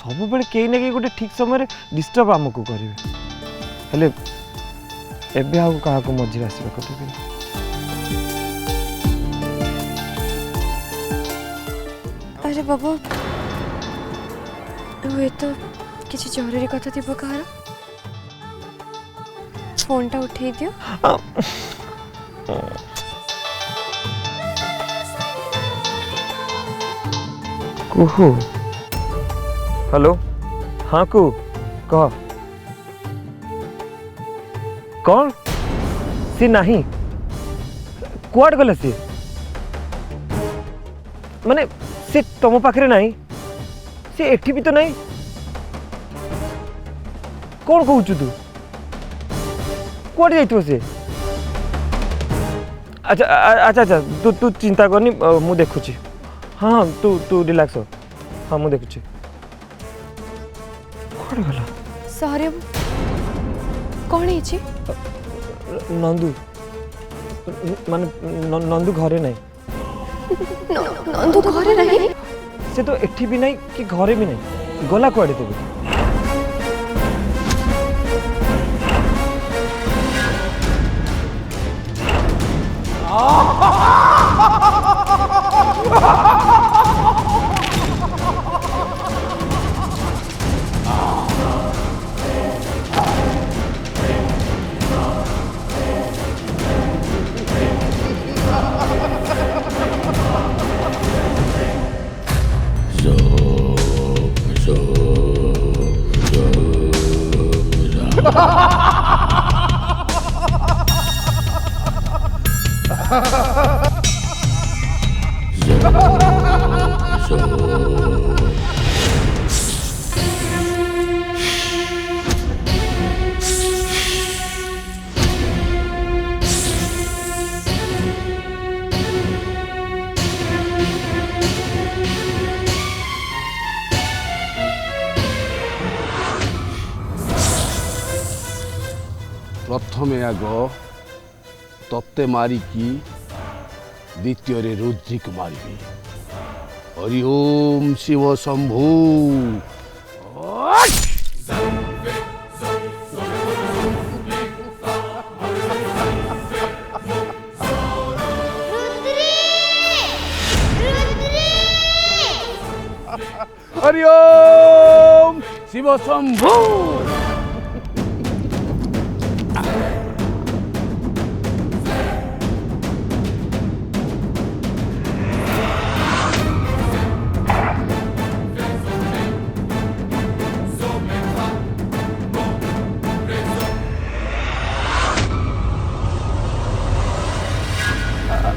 सब बेले कहीं ना कहीं गोटे ठीक समय डिस्टर्ब आमको करेंगे हेले एबे आउ क्या मझे आसवा कथा अरे बाबा हुए तो किसी जरूरी कथा थी कहार फोन टा उठे दियो कुहू हेलो हाँ कु कह कौन सी नहीं कुआड गला सी माने से तुम पाखे नहीं से एठी भी तो नहीं कौन कहूँ तू कुआड जाइतो से अच्छा अच्छा अच्छा तू तू चिंता करनी मु देखुची हाँ हाँ तू तू रिलैक्स हो हाँ मु देखुची कुआड गला सॉरी कौन है नंदू माने नंदू घरे नहीं नंदू घरे नहीं से तो एठी भी नहीं कि घरे भी नहीं गला कुआडे तेबे प्रथमे आग तत्ते मारिकी द्वितीय रुद्री को मारि हरि ओम शिव शंभु हरि ओम शिव शंभु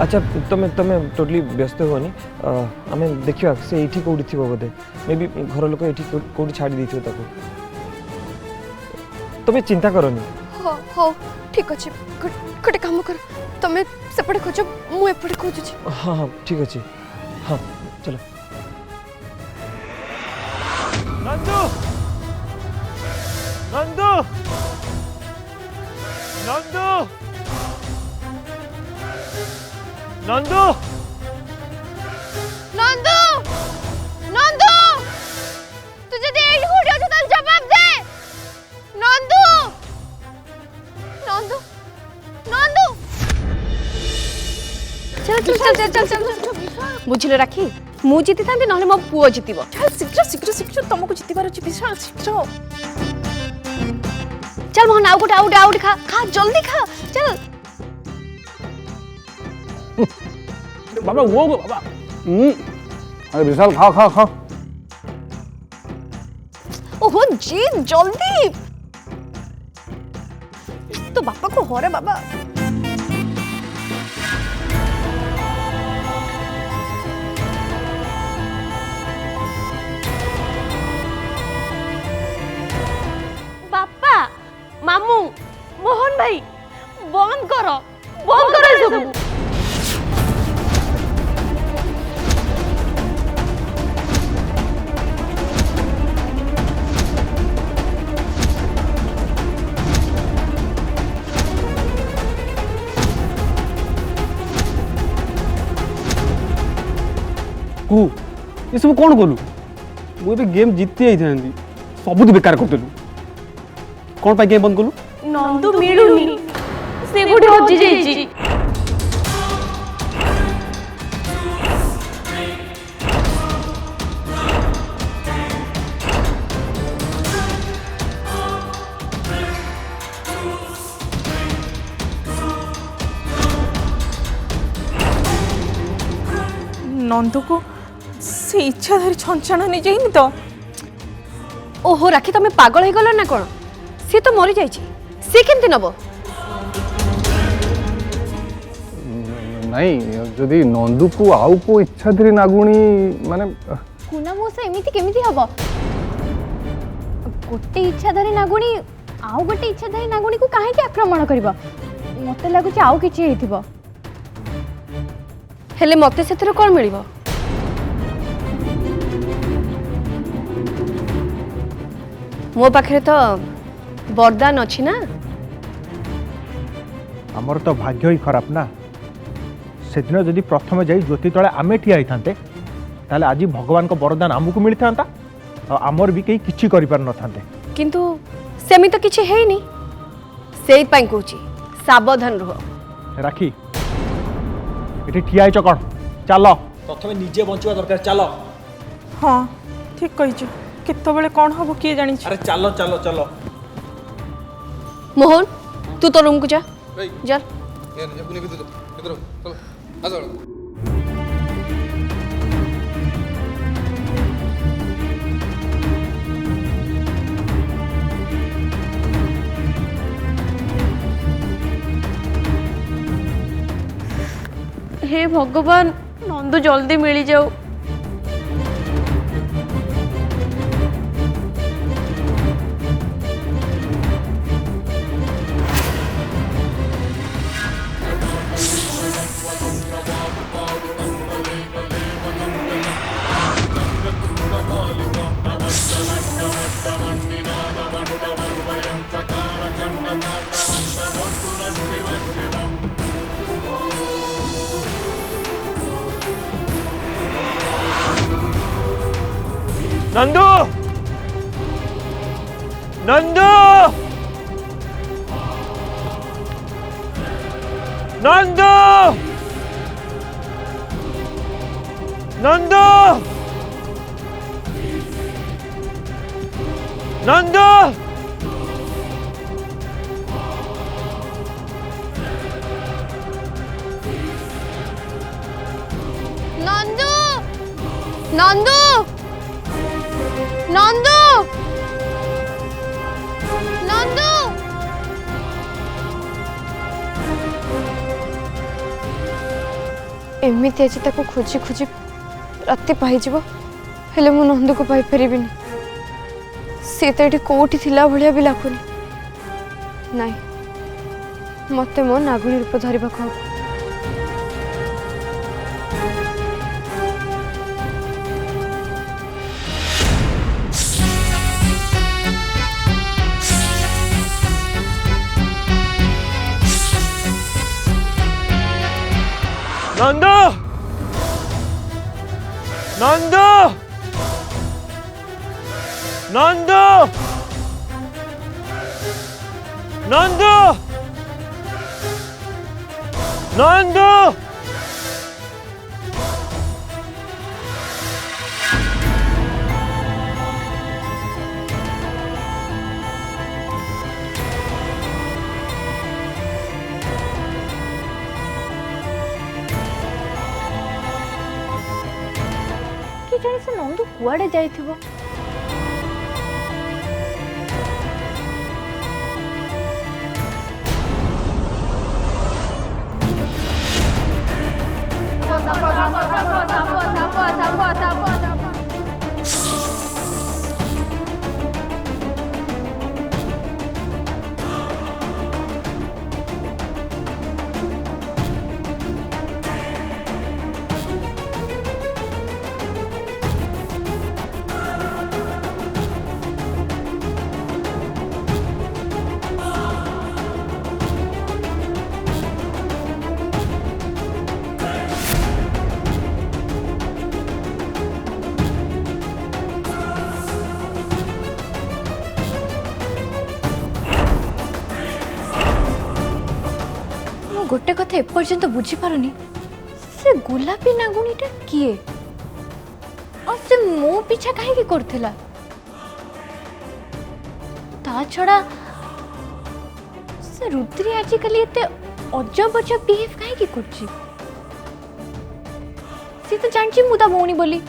अच्छा तुम्हें तुम्हें टोटली व्यस्त होनी आम देखा से ये कौटी थी बोधे मे बी घर लोक ये कौटी छाड़ी देते तुम्हें चिंता करनी हाँ ठीक अच्छे गोटे काम कर तुम्हें सेपटे खोज मु एपटे खोजुची हाँ हाँ ठीक अच्छे हाँ चलो नंदू नंदू नंदू नंदू नंदू नंदू तुझे दे हुडी हो तो जवाब दे नंदू नंदू नंदू चल चल चल चल चल बुझिले राखी मु जीति थांती नहले मो पुओ जीतिबो चल शीघ्र शीघ्र शीघ्र तुमको जीतिबार अछि विशाल शीघ्र चल मोहन आउट खा खा जल्दी खा चल बाबा वो बाबा अरे विशाल खा खा खा ओहो जी जल्दी तो बापा को हो रे बाबा बापा मामू मोहन भाई बंद करो सब कु ये सब कौन कलु मुझे गेम जीती आई था सब बेकार करदेलु कौन पाई गेम बंद कलु नंदू मिलुनी से गोटे हजि जाइछि नंदू को से इच्छाधारी छंछाणा नहीं जाइनी तो ओहो राखी तमे पागल हो गलो ना कोन से तो मरी जाइछि से केमते नबो नहीं जदि नंदू को आउ को इच्छाधारी नागुणी माने कुना मोसा एमिति केमिति हबो गोटे इच्छाधारी नागुणी आउ गोटे इच्छाधारी नागुणी को काहे के आक्रमण करबो मते लागु छ आउ किछि हेतिबो हेले मते सेथरे कोन मिलिबो मो पाखरे तो वरदान अछि ना आमर तो भाग्य ही खराब ना से दिन जदि प्रथम जाई ज्योति तले आमे ठिया होइथांते ताले आज भगवान को वरदान आमको मिलता आमर भी कहीं किछि करि पार न थांते किंतु सेमी तो किछि हेइनी सेई पाई कहूची सावधान रहो राखी एठी ठिया होइछ कोन चलो प्रथमे निजे बंचवा दरकार चलो हाँ ठीक कही केतबेले कौन हम किए जानी अरे चलो चलो चलो मोहन तू तो रूम को जा जा हे भगवान नंदू जल्दी मिल जाओ नंदू नंदू नंदू नंदू नंदू नंदू नंदू नंदू नंदू एमिति आज ताको खोजी खोजी राति पाइजिब हेले मु नंदू को पाई परिबिनी से तो ये कोठी थिला भलिया भी लागुनी नाई मते मो नागुणी रूप धरिबा को नंदू नंदू नंदू नंदू नंदू कि जाने से नंदू कुआडे जाइथिबो गोटे कथा एपर्यंत बुझी पारुनी से गोलापी नागुणीटा किए और से मो पीछा कहीं करथिला ता छड़ा से रुद्री आजिकल एते अजब अजब बिहेव कहीं करछि सी तो जानछि मुदा भौणी बोली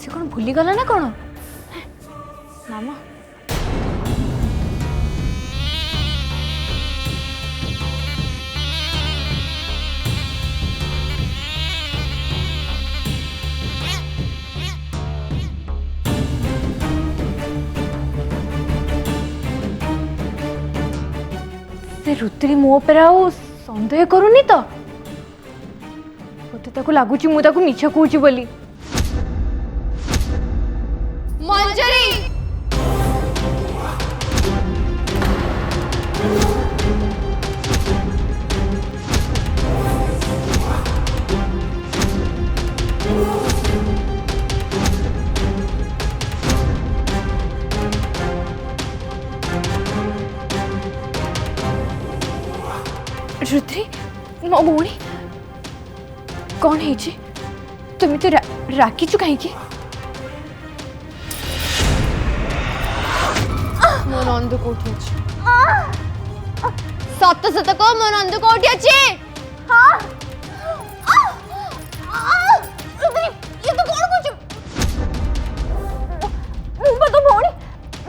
से कौन भूली गला ना कौन नामा से रुद्री मो पर आउ संदेह करूनी तो मते ताको लागुची मु ताको मिछ कहूची बोली मंजरी रुद्री मो भौणी कौन है जी तुम तो राखीचु कहीं मो नंदू कोठी अछि सत सत को मो नंदू कोठी अछि हां ये तो कौन कुछ मुंबई तो भौणी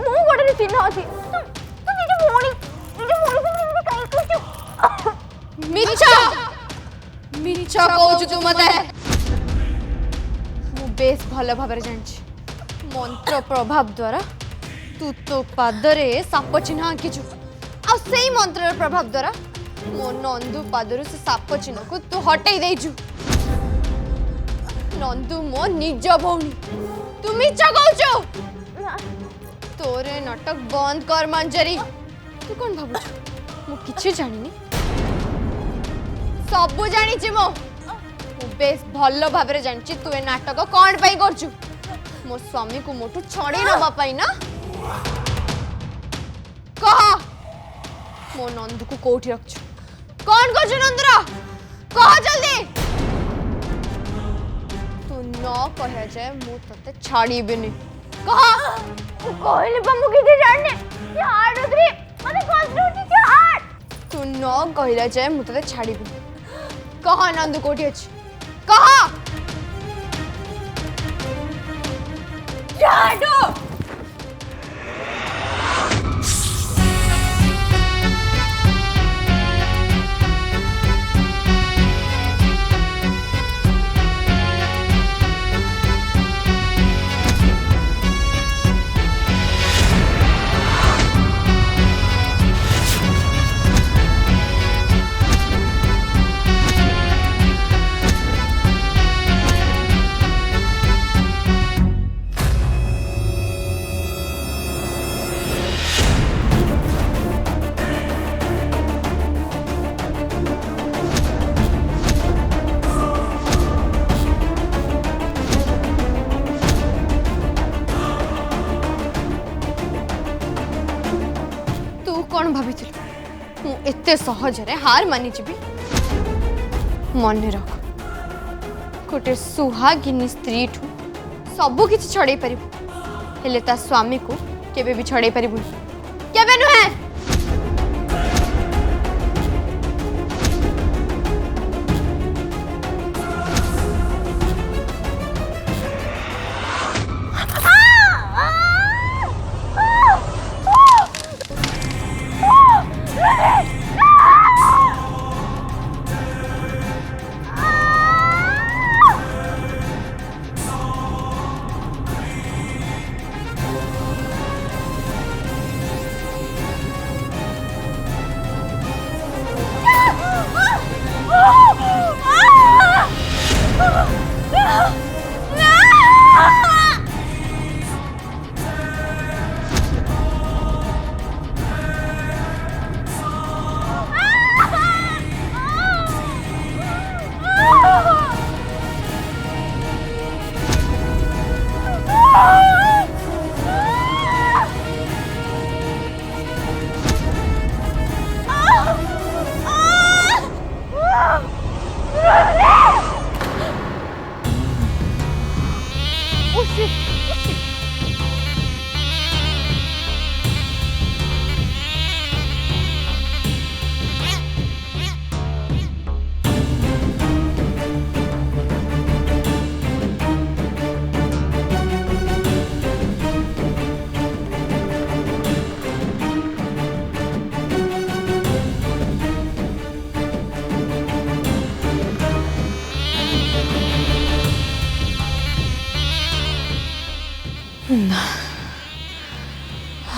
मो गोडे चिन्ह अछि तू निजे भौणी को मुंबई काई कुछ मिच्छा मिच्छा कहू तू मते मु बेस भल भाव जानी मंत्र प्रभाव द्वारा तू तो पादरे साप चिन्ह आंकिचु आ सेई मंत्र प्रभाव द्वारा मो नंदू पादरु से साप चिन्ह को तू हटाई देजु नंदू मो निज भौणी तू मिच्छा कहू तोरे नाटक बंद कर मंजरी तू कौन भाबुछु मु किछि जानिनी सबु जानी मो बेस भल भाव जानी तू ए नाटक कौन पाई करचु मो स्वामी को मोटू छड़ी नबा पाई ना कह मो नंदू को कोठी रखछु कौन करचु नंदरा कह जल्दी तू न कह जाए मु तते छाड़ी बिनी कह कहले बा मु किते जानने यार रुद्री मते कष्ट होची यार तू न कहला जाए मु तते छाड़ी बिनी कह नंदू कोठी अछि कह जाडो कौन भाभी मु एते सहजरे हार मानी जीवी मन रख गोटे सुहागिनी स्त्री ठू सबु किछि छड़े परिबु हेले ता स्वामी को केबे भी छड़े परिबु केबे नुहे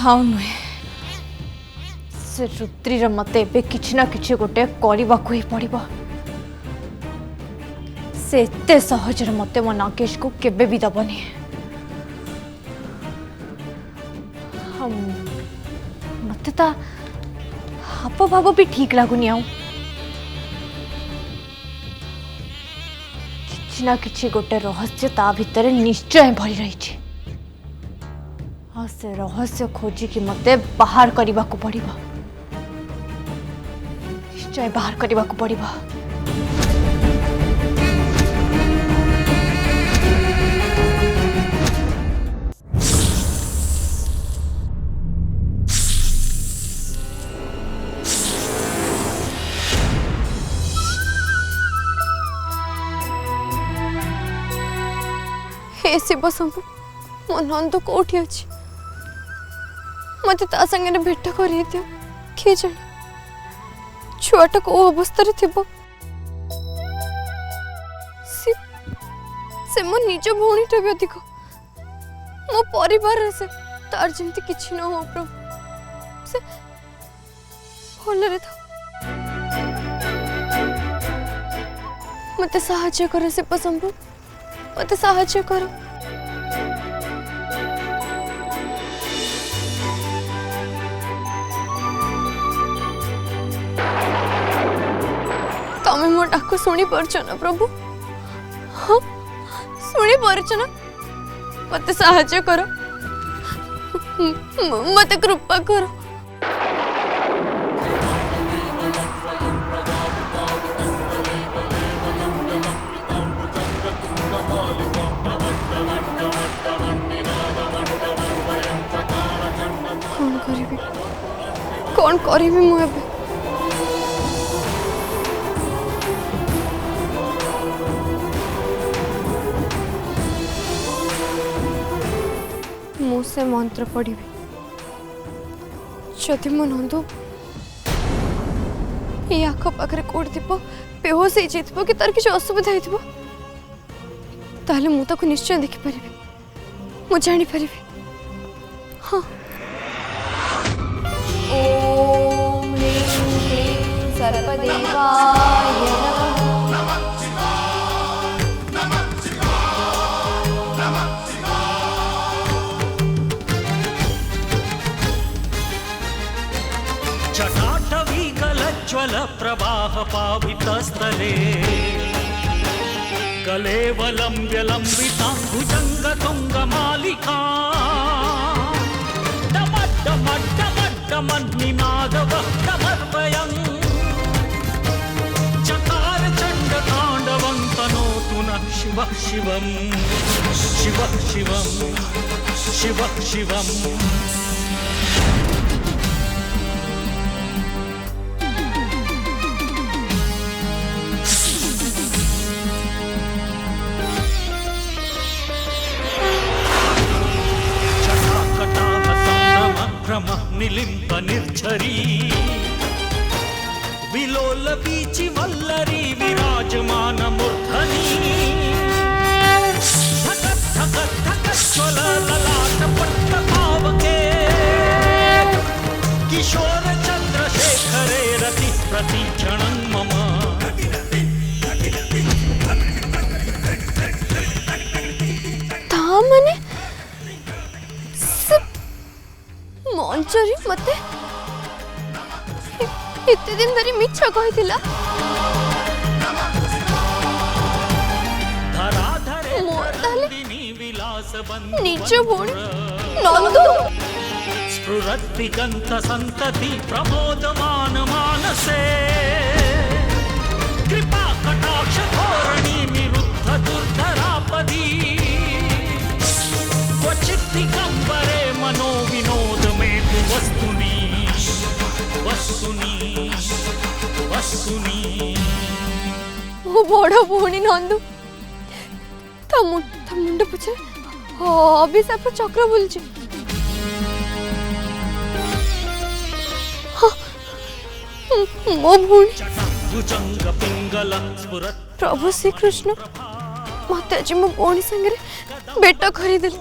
हाँ नुहे से रुद्रीर मत ए कि ना कि गोटे करने ही पड़ो से एते सहज मत मो नागेश को केबे भी दबनी मत हाव भाव भी ठीक लगुनि ना कि गोटे रहस्य ता भितर निश्चय भरी रही से रहस्य खोजिकी मत बाहर करने को पड़ो निश्चय बाहर करने को पड़ो। हे शिव शंभु मो नंद कौटी अच्छी मत संगे भेट कर दियो किए जाने छुआटा कौ अवस्था से मो निज भौणीटा भी अधिक मो परिवार से तार जमती किछि न हो प्रभु से भलरे था मते साहाय्य कर शिव शंभु मते साहाय्य कर तमें मो डाक शुणी पारछ ना प्रभु हाँ शुणी पारछ ना मते साहाय्य कर मते कृपा कर कौन करी मु एबे मु से मंत्र पढ़ी जदि मो नंदू ये आख पाखे कौट थी बेहोश हो जाइए कि तार किसी असुविधा होता मु ताको निश्चय देखिपारि मु जानीपारि हाँ ओम ह्रीं क्लीं सर्वदेवाय जटाटवीकलज्ज्वल प्रवाह पावितस्थले कलेवलम्ब्य लम्बिताम्बुजङ्ग तुङ्गमालिका डमड्डमड्डमड्डमन्निनादवह्डमर्वयम् चकार चण्डताण्डवं तनोतु नः शिवः शिवं शिवः शिवं शिवः शिवम् निलिम्ब निर्झरी विलोल बीचि वल्लरी विराजमान मूर्धनि धकत् धकत् धकत् ज्वल ललाट पट्ट भावके किशोर चंद्रशेखरे रति प्रतीक्षणं मम तामने मंचरी मते इतने दिन धरी मिछ कही निज भूणी नंदू स्फुरद्दिगंत संतति प्रमोदमान मानसे कृपा कटाक्ष धोरणी निरुद्ध दुर्धरापदी क्वचित् दिगंबरे मनो विनोद में तु वस्तुनि वस्तुनि वस्तुनि वो बड़ भूणी नंदू मुंड पछे अभिशाप चक्र बुलची मो भूणी प्रभु श्री कृष्ण मत आज मो भूणी संगे बेट खरीदेल